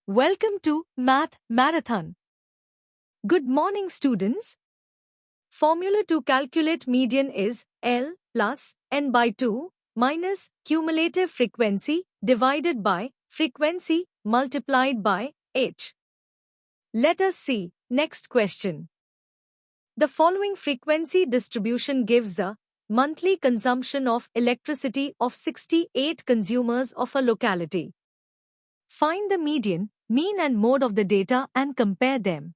Welcome to Math Marathon. Good morning, students. Formula to calculate median is L plus n by 2 minus cumulative frequency divided by frequency multiplied by h. Let us see next question. The following frequency distribution gives the monthly consumption of electricity of 68 consumers of a locality. Find the median, mean and mode of the data and compare them.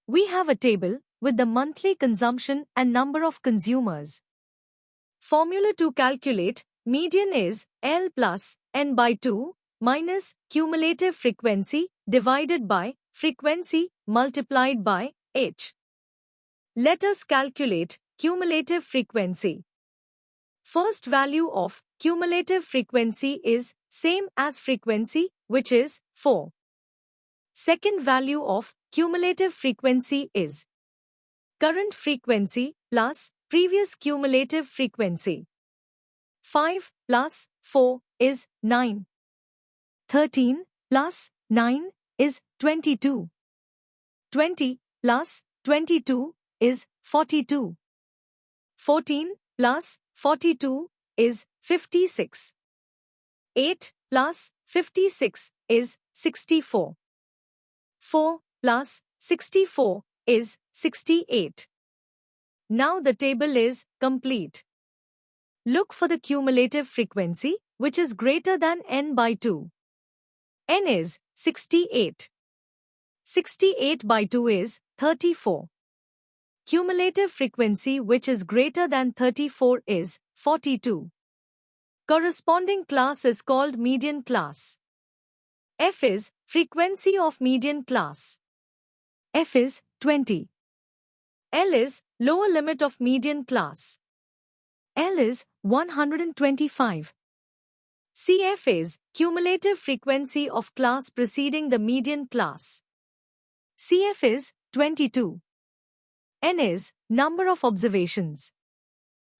We have a table with the monthly consumption and number of consumers. Formula to calculate median is L plus n by 2 minus cumulative frequency divided by frequency multiplied by h. Let us calculate cumulative frequency. First value of cumulative frequency is same as frequency, which is 4. Second value of cumulative frequency is current frequency plus previous cumulative frequency. 5 plus 4 is 9. 13 plus 9 is 22. 20 plus 22 is 42. 14 plus 42 is 56. 8 plus 56 is 64. 4 plus 64 is 68. Now the table is complete. Look for the cumulative frequency, which is greater than n by 2. N is 68. 68 by 2 is 34. Cumulative frequency which is greater than 34 is 42. Corresponding class is called median class. F is frequency of median class. F is 20. L is lower limit of median class. L is 125. CF is cumulative frequency of class preceding the median class. CF is 22. N is number of observations.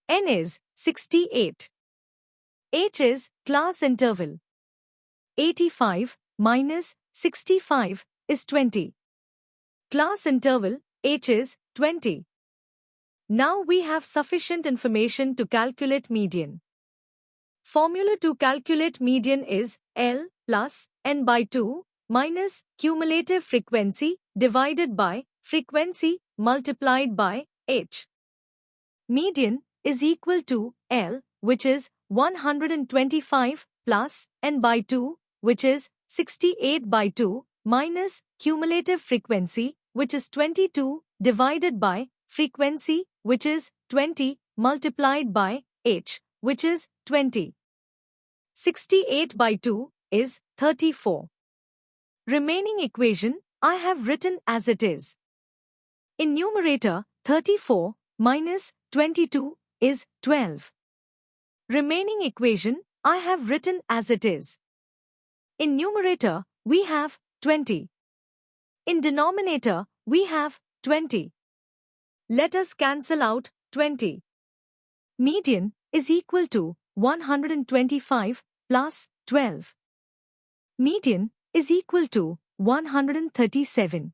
N is 68. H is class interval. 85 minus 65 is 20. Class interval H is 20. Now we have sufficient information to calculate median. Formula to calculate median is L plus n by 2 minus cumulative frequency divided by frequency multiplied by h. Median is equal to L, which is 125 plus n by 2, which is 68 by 2, minus cumulative frequency, which is 22, divided by frequency, which is 20, multiplied by h, which is 20. 68 by 2 is 34. Remaining equation I have written as it is. In numerator, 34 minus 22 is 12. Remaining equation I have written as it is. In numerator, we have 20. In denominator, we have 20. Let us cancel out 20. Median is equal to 125 plus 12. Median is equal to 137.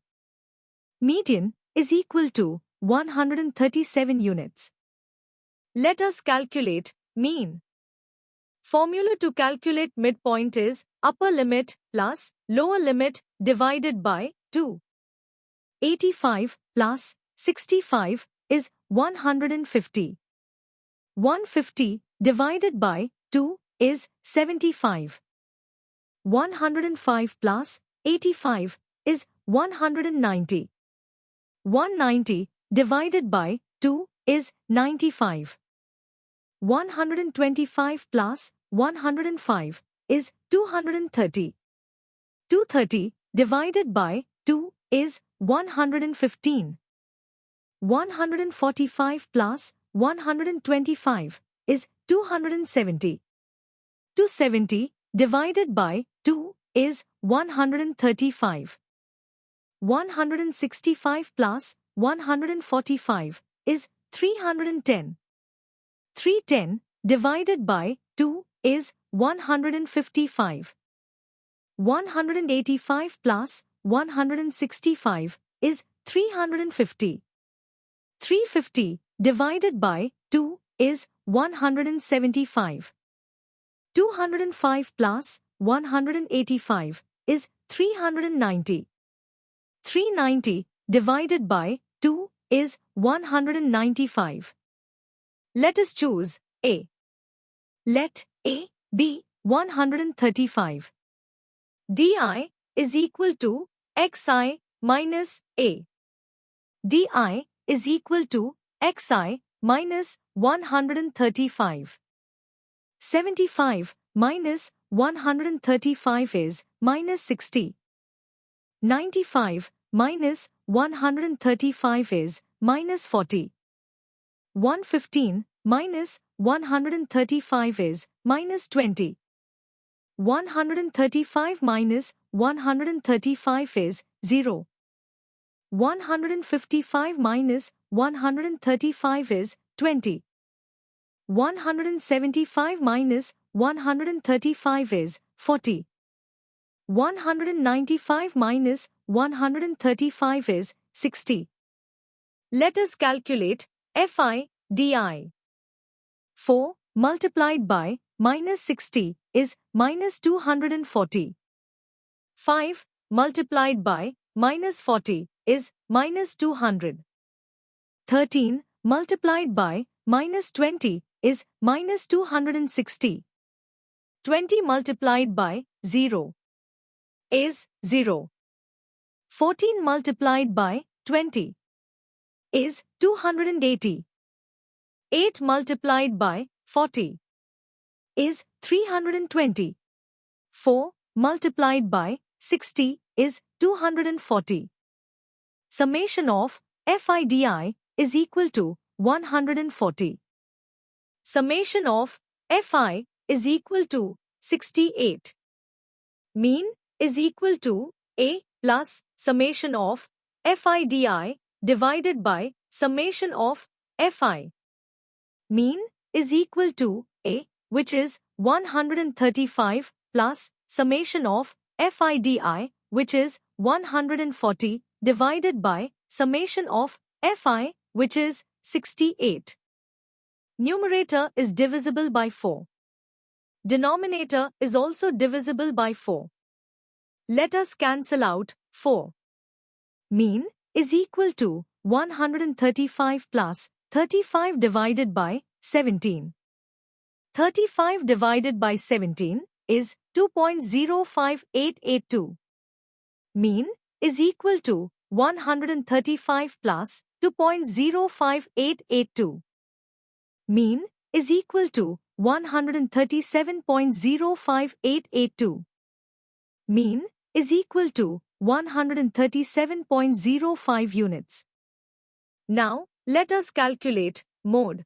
Median is equal to 137 units. Let us calculate mean. Formula to calculate midpoint is upper limit plus lower limit divided by 2. 85 plus 65 is 150. 150 divided by 2 is 75. 105 plus 85 is 190. 190 divided by 2 is 95. 125 plus 105 is 230. 230 divided by 2 is 115. 145 plus 125 is 270. 270 divided by 2 is 135. 165 plus 145 is 310. 310 divided by 2 is 155. 185 plus 165 is 350. 350 divided by 2 is 175. 205 plus 185 is 390. 390 divided by 2 is 195. Let us choose A. Let A be 135. DI is equal to XI minus A. DI is equal to XI minus 135. 75 minus 135 is minus 60. 95 minus 135 is minus 40. 115 minus 135 is minus 20. 135 minus 135 is 0. 155 minus 135 is 20. 175 minus 135 is 40. 195 minus 135 is 60. Let us calculate Fi di. 4 multiplied by minus 60 is minus 240. 5 multiplied by minus 40 is minus 200. 13 multiplied by minus 20 is minus 260. 20 multiplied by 0 is 0. 14 multiplied by 20 is 280. 8 multiplied by 40 is 320. 4 multiplied by 60 is 240. Summation of FIDI is equal to 140. Summation of Fi is equal to 68. Mean is equal to A plus summation of FIDI divided by summation of Fi. Mean is equal to A, which is 135 plus summation of FIDI, which is 140 divided by summation of Fi, which is 68. Numerator is divisible by 4. Denominator is also divisible by 4. Let us cancel out 4. Mean is equal to 135 plus 35 divided by 17. 35 divided by 17 is 2.05882. Mean is equal to 135 plus 2.05882. Mean is equal to 137.05882. Mean is equal to 137.05 units. Now, let us calculate mode.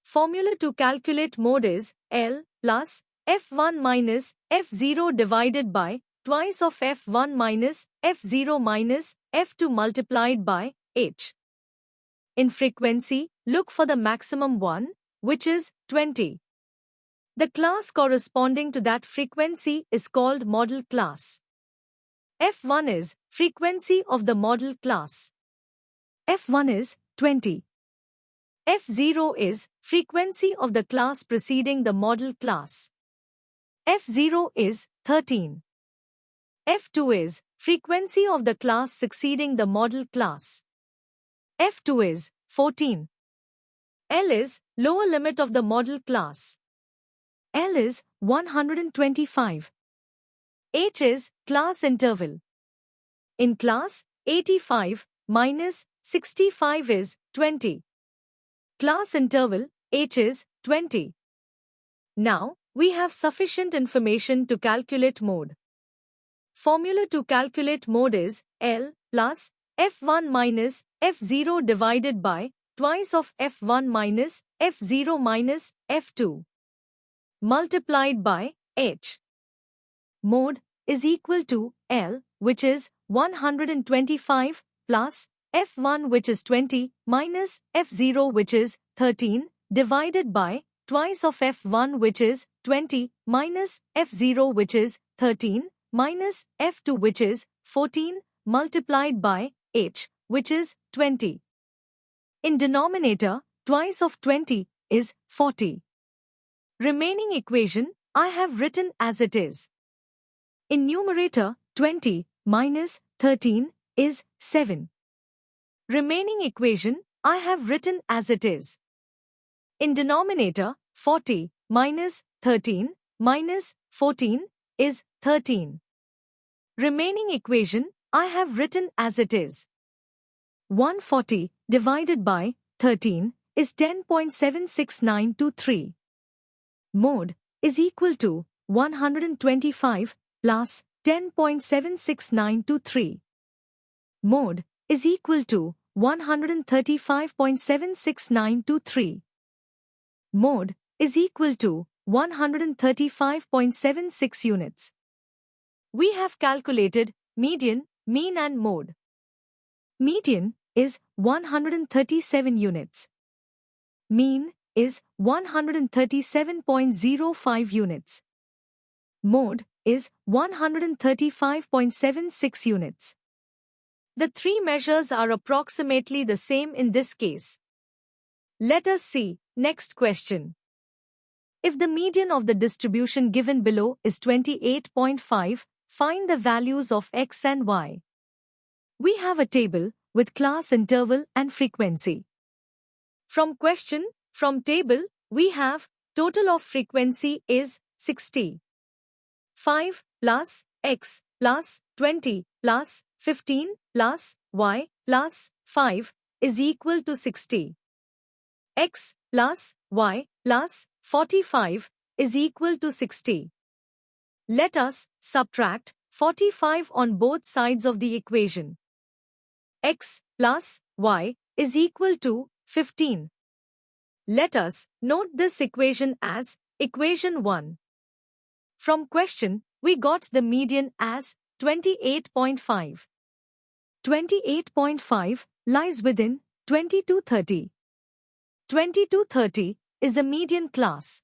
Formula to calculate mode is L plus F1 minus F0 divided by twice of F1 minus F0 minus F2 multiplied by H. In frequency, look for the maximum one, which is 20. The class corresponding to that frequency is called model class. F1 is frequency of the model class. F1 is 20. F0 is frequency of the class preceding the model class. F0 is 13. F2 is frequency of the class succeeding the model class. F2 is 14. L is lower limit of the model class. L is 125. H is class interval. In class, 85 minus 65 is 20. Class interval H is 20. Now, we have sufficient information to calculate mode. Formula to calculate mode is L plus F1 minus F0 divided by twice of F1 minus F0 minus F2 multiplied by H. Mode is equal to L, which is 125 plus F1, which is 20 minus F0, which is 13 divided by twice of F1, which is 20 minus F0, which is 13 minus f2 which is 14 multiplied by h which is 20. In denominator, twice of 20 is 40. Remaining equation I have written as it is. In numerator, 20 minus 13 is 7. Remaining equation I have written as it is. In denominator, 40 minus 13 minus 14 is 13. Remaining equation I have written as it is. 140 divided by 13 is 10.76923. Mode is equal to 125 plus 10.76923. Mode is equal to 135.76923. Mode is equal to 135.76 units. We have calculated median, mean and mode. Median is 137 units. Mean is 137.05 units. Mode is 135.76 units. The three measures are approximately the same in this case. Let us see next question. If the median of the distribution given below is 28.5, find the values of x and y. We have a table with class interval and frequency. From table, we have total of frequency is 60. 5 plus x plus 20 plus 15 plus y plus 5 is equal to 60. X plus y plus 45 is equal to 60. Let us subtract 45 on both sides of the equation. X plus y is equal to 15. Let us note this equation as equation 1. From question, we got the median as 28.5. 28.5 lies within 2230. 2230 is the median class.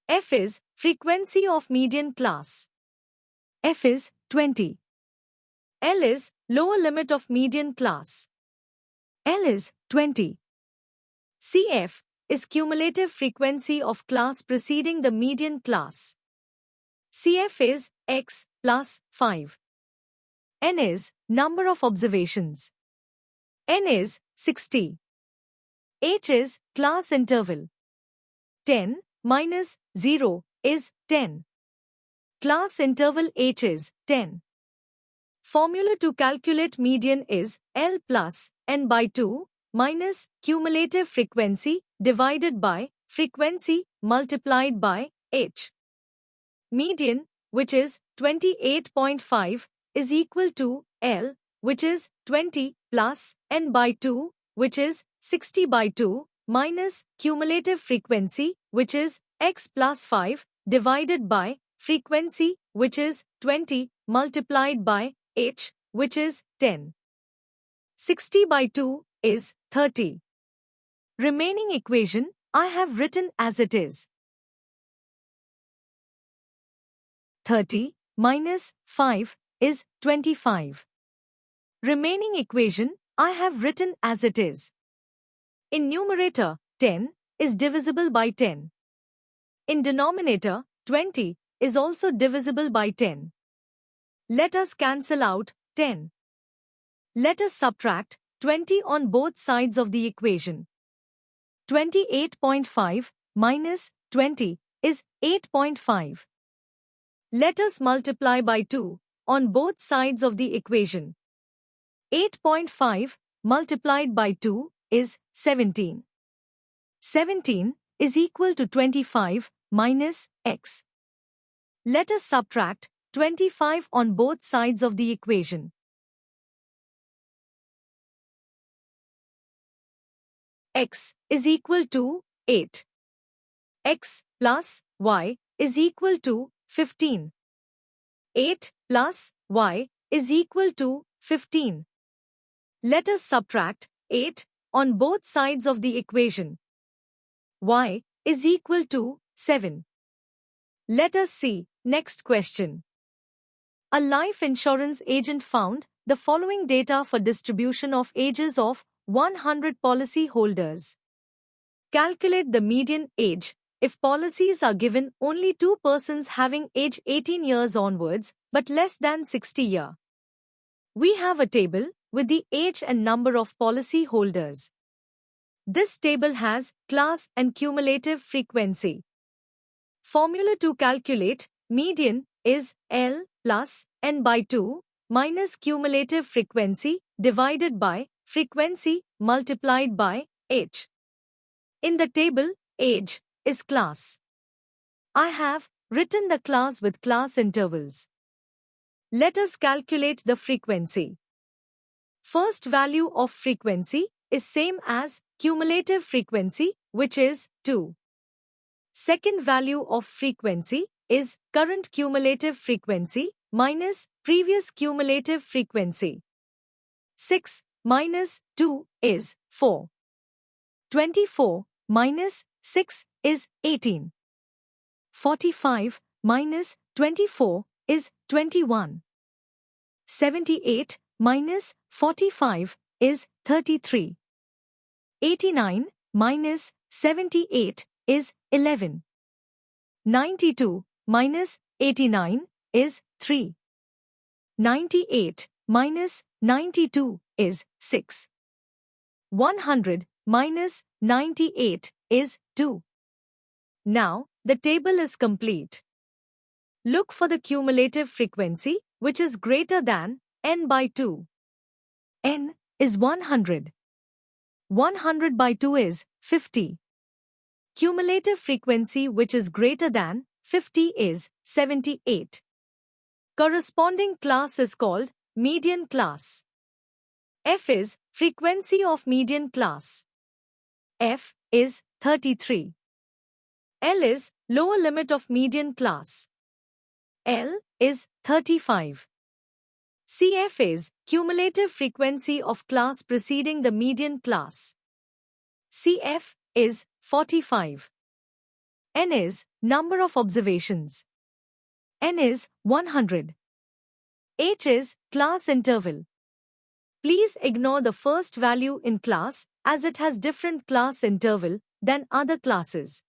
F is frequency of median class. F is 20. L is lower limit of median class. L is 20. CF is cumulative frequency of class preceding the median class. CF is x plus 5. N is number of observations. N is 60. H is class interval. 10 minus 0 is 10. Class interval H is 10. Formula to calculate median is L plus N by 2 minus cumulative frequency divided by frequency multiplied by H. Median, which is 28.5, is equal to L, which is 20 plus N by 2, which is 60 by 2, minus cumulative frequency, which is x plus 5, divided by frequency, which is 20, multiplied by H, which is 10. 60 by 2 is 30. Remaining equation, I have written as it is. 30 minus 5 is 25. Remaining equation, I have written as it is. In numerator, 10 is divisible by 10. In denominator, 20 is also divisible by 10. Let us cancel out 10. Let us subtract 20 on both sides of the equation. 28.5 minus 20 is 8.5. Let us multiply by 2 on both sides of the equation. 8.5 multiplied by 2 is 17. 17 is equal to 25 minus x. Let us subtract 25 on both sides of the equation. X is equal to 8. X plus y is equal to 15. 8 plus y is equal to 15. Let us subtract 8 on both sides of the equation. Y is equal to 7. Let us see next question. A life insurance agent found the following data for distribution of ages of 100 policy holders. Calculate the median age if policies are given only to persons having age 18 years onwards but less than 60 years. We have a table with the age and number of policy holders. This table has class and cumulative frequency. Formula to calculate median is L plus N by 2 minus cumulative frequency divided by frequency multiplied by age. In the table, age is class. I have written the class with class intervals. Let us calculate the frequency. First value of frequency is same as cumulative frequency, which is 2. Second value of frequency is current cumulative frequency minus previous cumulative frequency. 6 minus 2 is 4. 24 minus 6 is 18. 45 minus 24 is 21. 78 minus 45 is 33. 89 minus 78 is 11. 92 minus 89 is 3. 98 minus 92 is 6. 100 minus 98 is 2. Now, the table is complete. Look for the cumulative frequency, which is greater than N by 2. N is 100. 100 by 2 is 50. Cumulative frequency which is greater than 50 is 78. Corresponding class is called median class. F is frequency of median class. F is 33. L is lower limit of median class. L is 35. CF is cumulative frequency of class preceding the median class. CF is 45. N is number of observations. N is 100. H is class interval. Please ignore the first value in class as it has different class interval than other classes.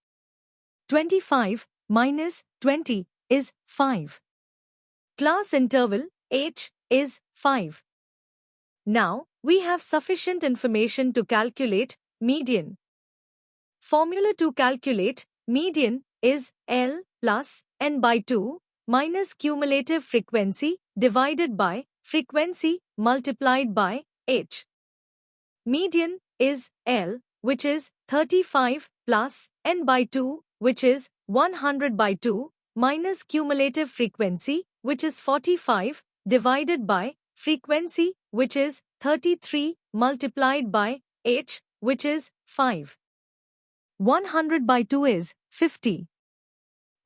25 minus 20 is 5. Class interval H is 5. Now, we have sufficient information to calculate median. Formula to calculate median is L plus N by 2 minus cumulative frequency divided by frequency multiplied by H. Median is L, which is 35 plus N by 2, which is 100 by 2, minus cumulative frequency, which is 45, divided by frequency, which is 33, multiplied by H, which is 5. 100 by 2 is 50.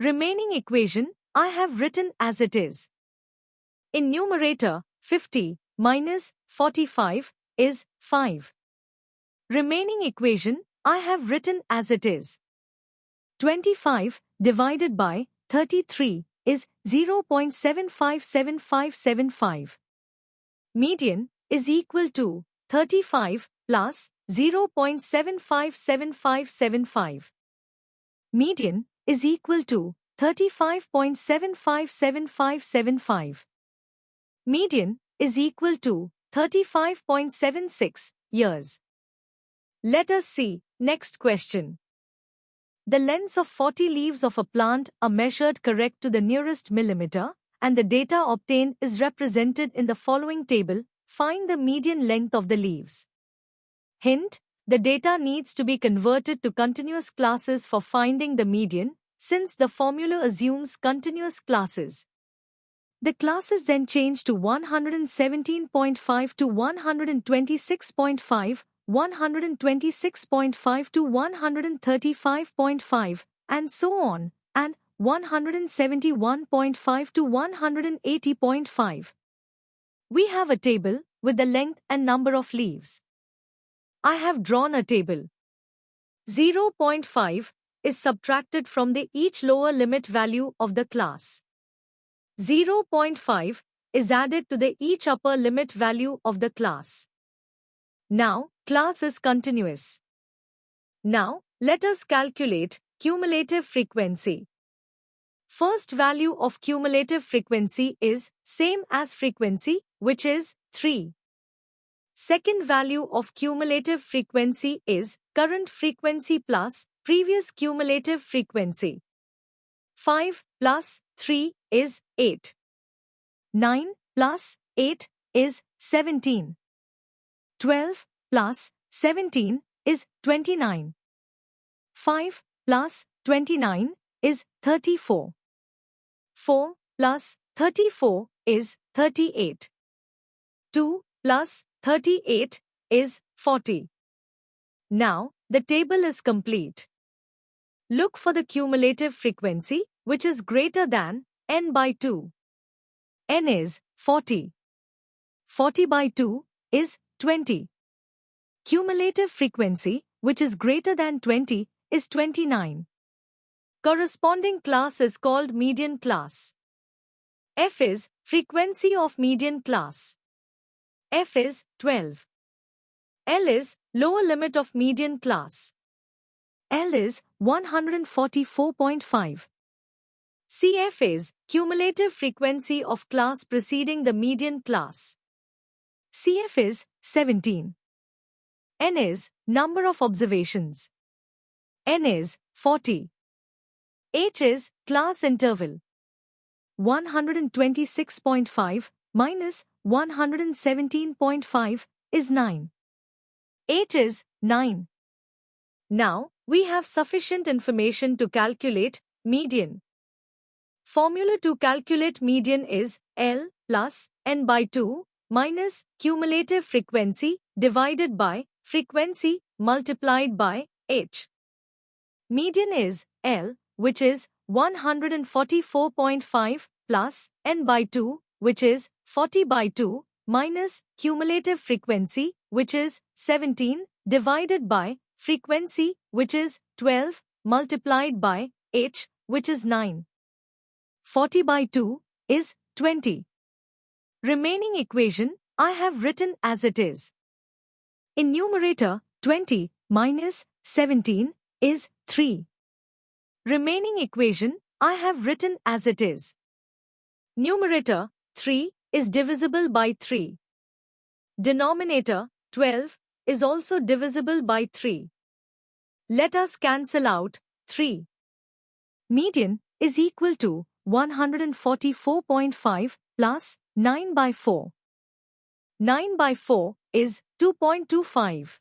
Remaining equation I have written as it is. In numerator, 50 minus 45 is 5. Remaining equation I have written as it is. 25 divided by 33 is 0.757575. Median is equal to 35 plus 0.757575. Median is equal to 35.757575. Median is equal to 35.76 years. Let us see next question. The lengths of 40 leaves of a plant are measured correct to the nearest millimeter, and the data obtained is represented in the following table. Find the median length of the leaves. Hint: the data needs to be converted to continuous classes for finding the median, since the formula assumes continuous classes. The classes then change to 117.5 to 126.5, 126.5 to 135.5, and so on, and 171.5 to 180.5. We have a table with the length and number of leaves. I have drawn a table. 0.5 is subtracted from the each lower limit value of the class. 0.5 is added to the each upper limit value of the class. Now, class is continuous. Now, let us calculate cumulative frequency. First value of cumulative frequency is same as frequency, which is 3. Second value of cumulative frequency is current frequency plus previous cumulative frequency. 5 plus 3 is 8. 9 plus 8 is 17. 12 plus 17 is 29. 5 plus 29 is 34. 4 plus 34 is 38. 2 plus 38 is 40. Now, the table is complete. Look for the cumulative frequency, which is greater than n by 2. N is 40. 40 by 2 is 20. Cumulative frequency, which is greater than 20, is 29. Corresponding class is called median class. F is frequency of median class. F is 12. L is lower limit of median class. L is 144.5. CF is cumulative frequency of class preceding the median class. CF is 17. N is number of observations. N is 40. H is class interval. 126.5 minus 117.5 is 9. H is 9. Now, we have sufficient information to calculate median. Formula to calculate median is L plus n by 2 minus cumulative frequency divided by frequency multiplied by H. Median is L, which is 144.5 plus n by 2, which is 40 by 2, minus cumulative frequency, which is 17, divided by frequency, which is 12, multiplied by H, which is 9. 40 by 2 is 20. Remaining equation I have written as it is. In numerator, 20 minus 17 is 3. Remaining equation I have written as it is. Numerator 3 is divisible by 3. Denominator 12 is also divisible by 3. Let us cancel out 3. Median is equal to 144.5 plus 9 by 4. 9 by 4 is 2.25.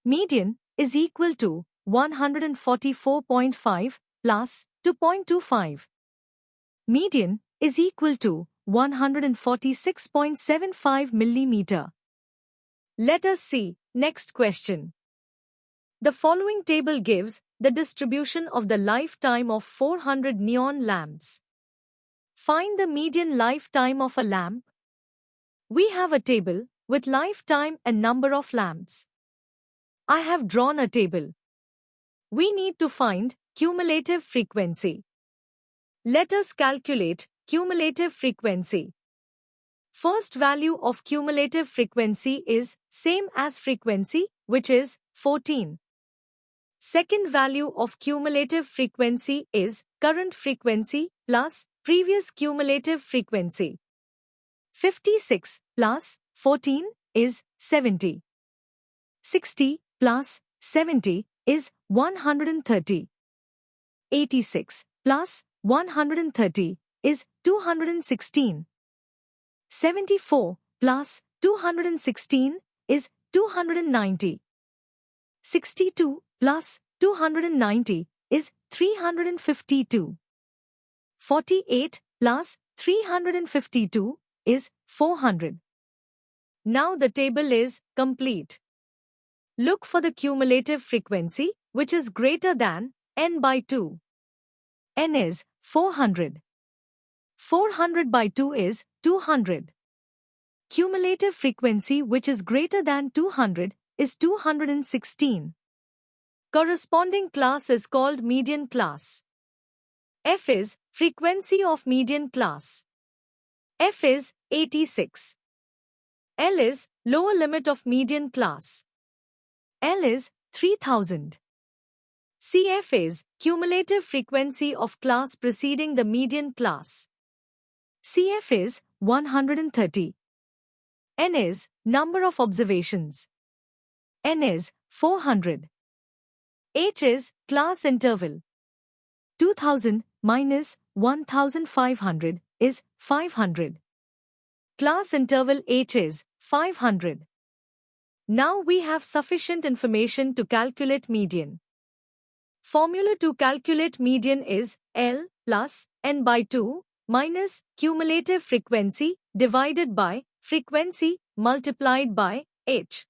Median is equal to 144.5 plus 2.25. Median is equal to 146.75 millimeter. Let us see next question. The following table gives the distribution of the lifetime of 400 neon lamps. Find the median lifetime of a lamp. We have a table with lifetime and number of lamps. I have drawn a table. We need to find cumulative frequency. Let us calculate cumulative frequency. First value of cumulative frequency is same as frequency, which is 14. Second value of cumulative frequency is current frequency plus previous cumulative frequency. 56 plus 14 is 70. 60 plus 70 is 130. 86 plus 130 is 216. 74 plus 216 is 290. 62 plus 290 is 352. 48 plus 352 is 400. Now the table is complete. Look for the cumulative frequency, which is greater than n by 2. N is 400. 400 by 2 is 200. Cumulative frequency, which is greater than 200, is 216. Corresponding class is called median class. F is frequency of median class. F is 86. L is lower limit of median class. L is 3000. CF is cumulative frequency of class preceding the median class. CF is 130. N is number of observations. N is 400. H is class interval. 2000 minus 1500 is 500. Class interval H is 500. Now we have sufficient information to calculate median. Formula to calculate median is L plus N by 2 minus cumulative frequency divided by frequency multiplied by H.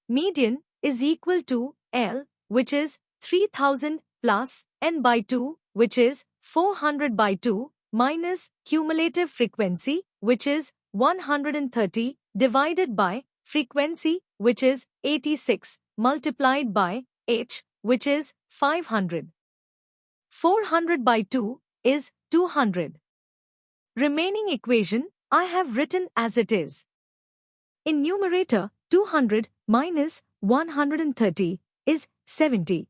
Median is equal to L, which is 3000 plus N by 2, which is 400 by 2, minus cumulative frequency, which is 130, divided by frequency, which is 86, multiplied by H, which is 500. 400 by 2 is 200. Remaining equation I have written as it is. In numerator, 200 minus 130 is 70.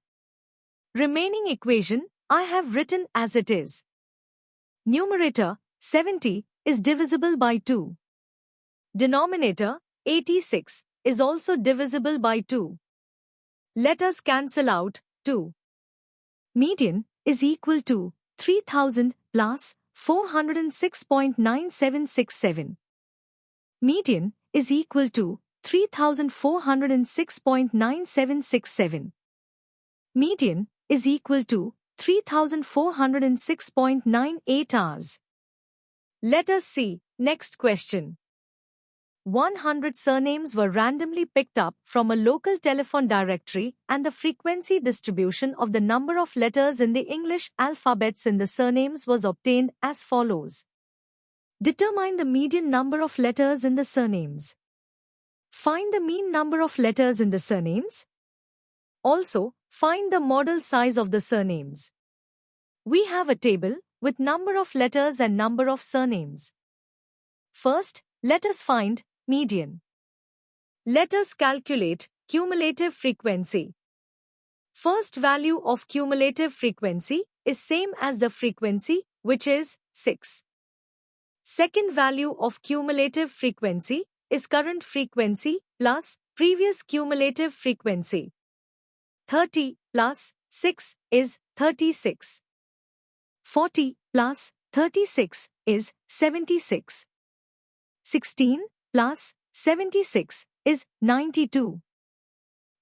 Remaining equation I have written as it is. Numerator, 70, is divisible by 2. Denominator, 86, is also divisible by 2. Let us cancel out 2. Median is equal to 3000 plus 406.9767. Median is equal to 3406.9767. Median is equal to 3406.98 hours. Let us see next question. 100 surnames were randomly picked up from a local telephone directory, and the frequency distribution of the number of letters in the English alphabets in the surnames was obtained as follows. Determine the median number of letters in the surnames. Find the mean number of letters in the surnames. Also, find the model size of the surnames. We have a table with number of letters and number of surnames. First, let us find median. Let us calculate cumulative frequency. First value of cumulative frequency is same as the frequency, which is 6. Second value of cumulative frequency is current frequency plus previous cumulative frequency. 30 plus 6 is 36. 40 plus 36 is 76. 16 plus 76 is 92.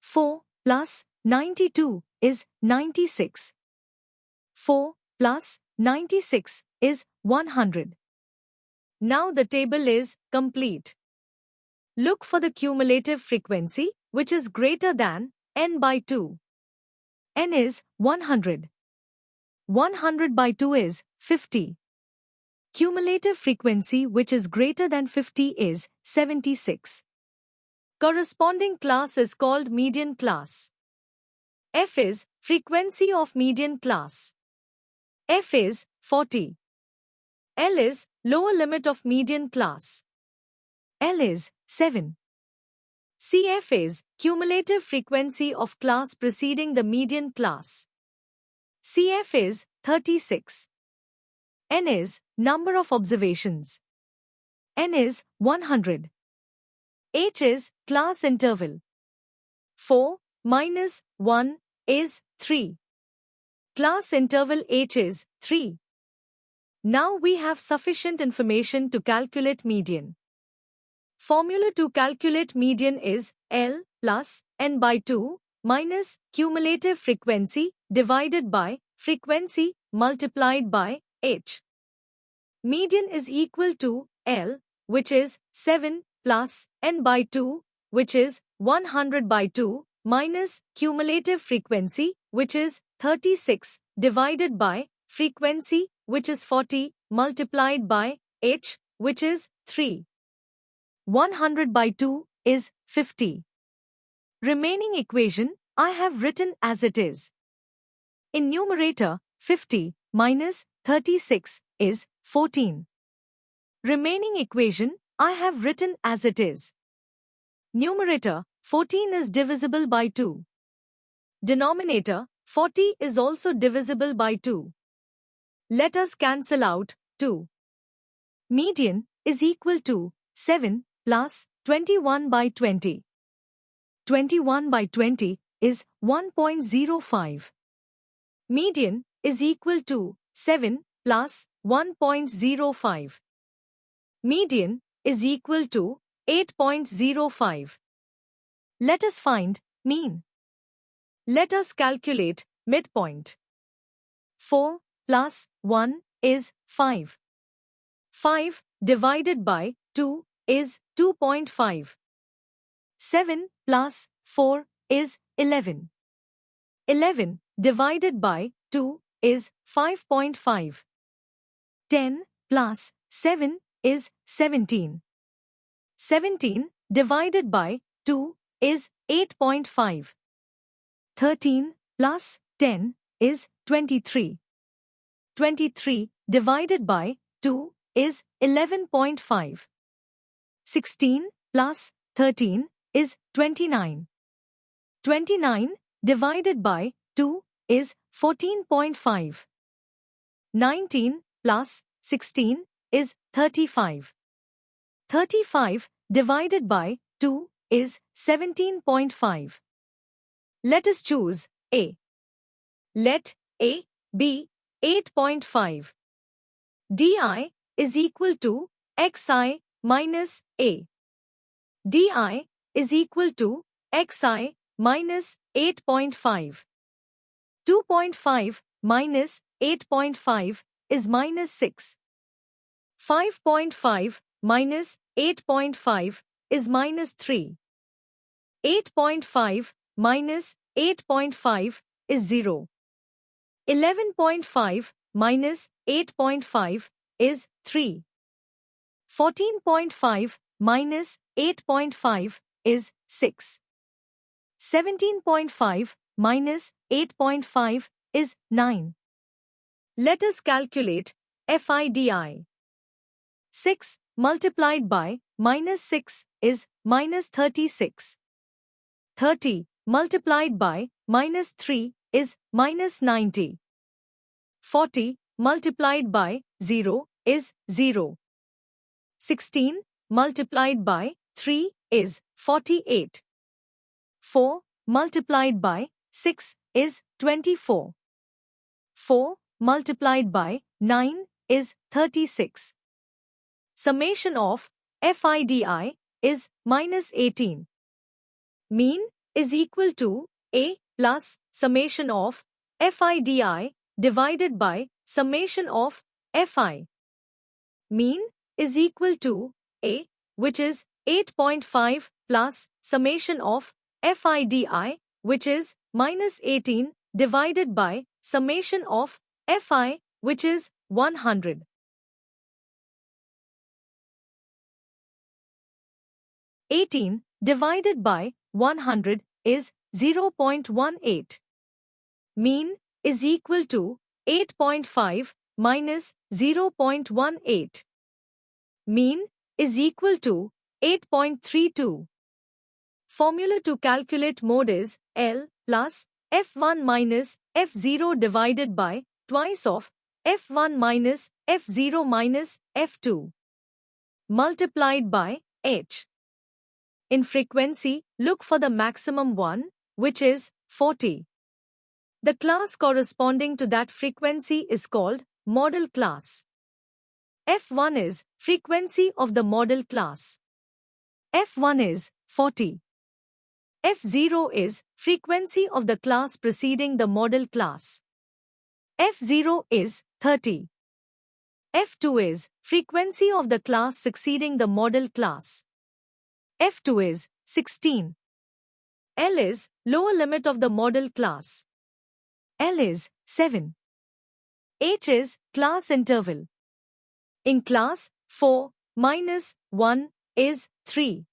4 plus 92 is 96. 4 plus 96 is 100. Now the table is complete. Look for the cumulative frequency, which is greater than n by 2. N is 100. 100 by 2 is 50. Cumulative frequency which is greater than 50 is 76. Corresponding class is called median class. F is frequency of median class. F is 40. L is lower limit of median class. L is 7. CF is cumulative frequency of class preceding the median class. CF is 36. N is number of observations. N is 100. H is class interval. 4 minus 1 is 3. Class interval H is 3. Now we have sufficient information to calculate median. Formula to calculate median is L plus N by 2 minus cumulative frequency divided by frequency multiplied by H. Median is equal to L, which is 7 plus N by 2, which is 100 by 2, minus cumulative frequency, which is 36, divided by frequency, which is 40, multiplied by H, which is 3. 100 by 2 is 50. Remaining equation I have written as it is. In numerator, 50 minus 36 is 14. Remaining equation I have written as it is. Numerator 14 is divisible by 2. Denominator 40 is also divisible by 2. Let us cancel out 2. Median is equal to 7 plus 21 by 20. 21 by 20 is 1.05. Median is equal to 7 plus 1.05. Median is equal to 8.05. Let us find mean. Let us calculate midpoint. 4 plus 1 is 5. 5 divided by 2 is 2.5. 7 plus 4 is 11. 11 divided by 2 is 5.5. 10 plus 7 is 17. 17 divided by 2 is 8.5. 13 plus 10 is 23. 23 divided by 2 is 11.5. 16 plus 13 is 29. 29 divided by 2 is 14.5. 19 plus 16 is 35. 35 divided by 2 is 17.5. Let us choose A. Let A be 8.5. DI is equal to XI minus A. DI is equal to XI minus 8.5. 2.5 minus 8.5 is minus 6. 5.5 minus 8.5 is minus 3. 8.5 minus 8.5 is 0. 11.5 minus 8.5 is 3. 14.5 minus 8.5 is 6. 17.5 minus 8.5 is 9. Let us calculate FIDI. 6 multiplied by minus 6 is minus 36. 30 multiplied by minus 3 is minus 90. 40 multiplied by 0 is 0. 16 multiplied by 3 is 48. 4 multiplied by 6 is 24. 4 multiplied by 9 is 36. Summation of FIDI is minus 18. Mean is equal to A plus summation of FIDI divided by summation of FI. Mean is equal to A, which is 8.5 plus summation of FIDI, which is minus 18 divided by summation of FI, which is 100. 18 divided by 100 is 0.18. Mean is equal to 8.5 minus 0.18. Mean is equal to 8.32. Formula to calculate mode is L plus F1 minus F0 divided by twice of F1 minus F0 minus F2 multiplied by H. In frequency, look for the maximum one, which is 40. The class corresponding to that frequency is called model class. F1 is frequency of the model class. F1 is 40. F0 is frequency of the class preceding the model class. F0 is 30. F2 is frequency of the class succeeding the model class. F2 is 16. L is lower limit of the model class. L is 7. H is class interval. In class, 4 minus 1 is 3.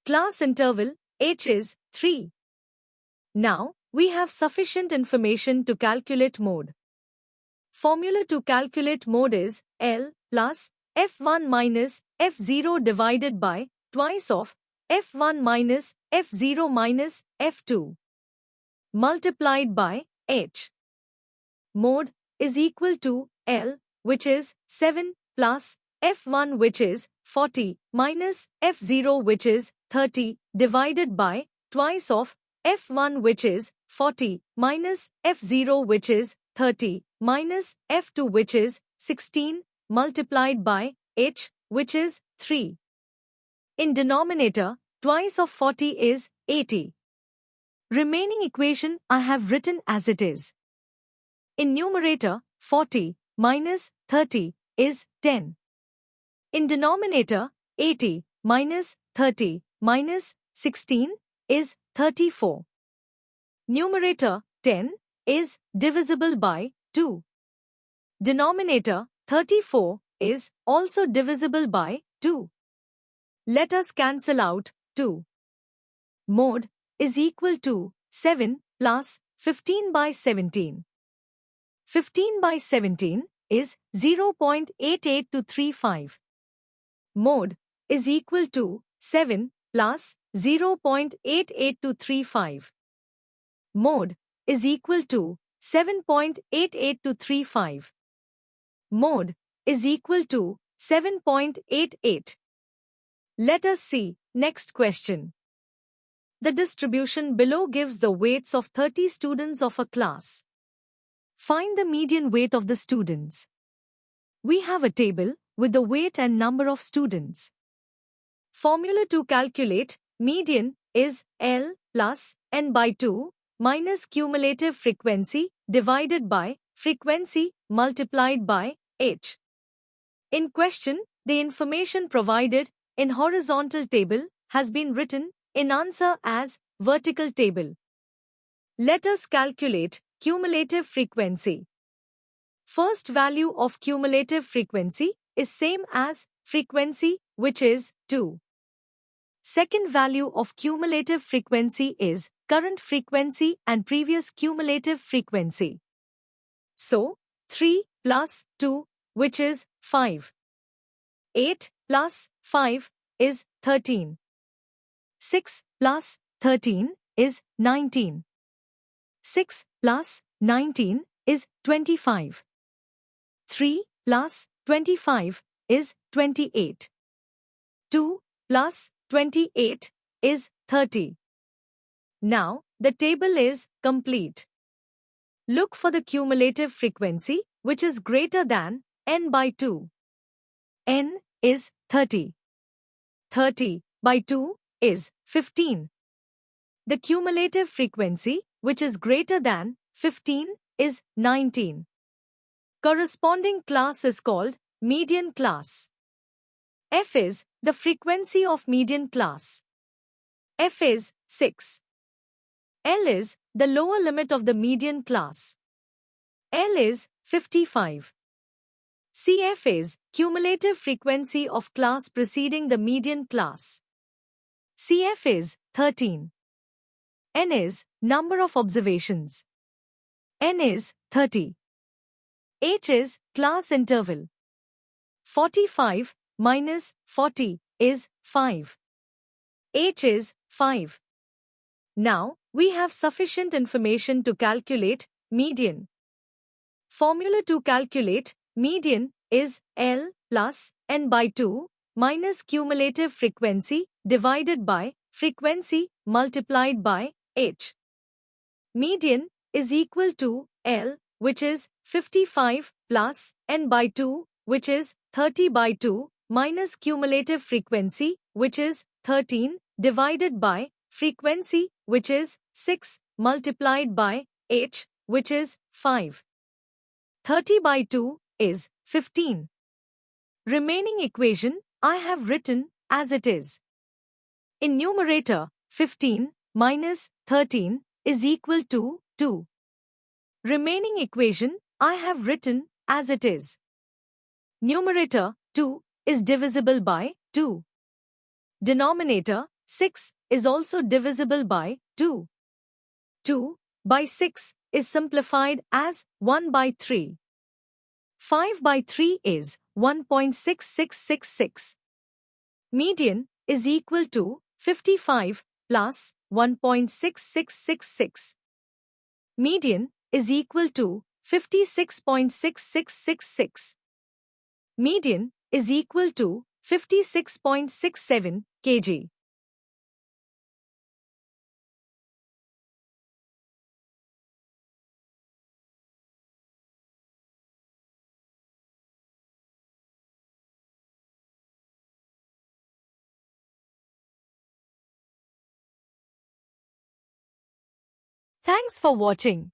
Class interval H is 3. Now, we have sufficient information to calculate mode. Formula to calculate mode is L plus F1 minus F0 divided by twice of F1 minus F0 minus F2 multiplied by H. Mode is equal to L, which is 7, plus F1, which is 40, minus F0, which is 30, divided by twice of F1, which is 40, minus F0, which is 30, minus F2, which is 16, multiplied by H, which is 3. In denominator, twice of 40 is 80. Remaining equation I have written as it is. In numerator, 40 minus 30 is 10. In denominator, 80 minus 30 minus 16 is 34. Numerator, 10 is divisible by 2. Denominator, 34 is also divisible by 2. Let us cancel out 2. Mode is equal to 7 plus 15 by 17. 15 by 17 is 0.88235. Mode is equal to 7 plus 0.88235. Mode is equal to 7.88235. Mode is equal to 7.88. Let us see next question. The distribution below gives the weights of 30 students of a class. Find the median weight of the students. We have a table with the weight and number of students. Formula to calculate median is L plus N by 2 minus cumulative frequency divided by frequency multiplied by H. In question, the information provided in horizontal table has been written in answer as vertical table. Let us calculate cumulative frequency. First value of cumulative frequency is same as frequency, which is 2. Second value of cumulative frequency is current frequency and previous cumulative frequency. So, 3 plus 2, which is 5. 8 plus 5 is 13. 6 plus 13 is 19. 6 plus 19 is 25. 3 plus 25 is 28. 2 plus 28 is 30. Now, the table is complete. Look for the cumulative frequency, which is greater than n by 2. N is 30. 30 by 2 is 15. The cumulative frequency, which is greater than 15, is 19. Corresponding class is called median class. F is the frequency of median class. F is 6. L is the lower limit of the median class. L is 55. CF is cumulative frequency of class preceding the median class. CF is 13. N is number of observations. N is 30. H is class interval. 45 minus 40 is 5. H is 5. Now, we have sufficient information to calculate median. Formula to calculate median is L plus N by 2 minus cumulative frequency divided by frequency multiplied by H. Median is equal to L, which is 55 plus N by 2, which is 30 by 2, minus cumulative frequency, which is 13, divided by frequency, which is 6, multiplied by H, which is 5. 30 by 2 is 15. Remaining equation I have written as it is. In numerator, 15 minus 13 is equal to 2. Remaining equation I have written as it is. Numerator 2 is divisible by 2. Denominator 6 is also divisible by 2. 2 by 6 is simplified as 1 by 3. 5 by 3 is 1.6666. Median is equal to 55 plus 1.6666. Median is equal to 56.6666. Median is equal to 56.67 kg. Thanks for watching.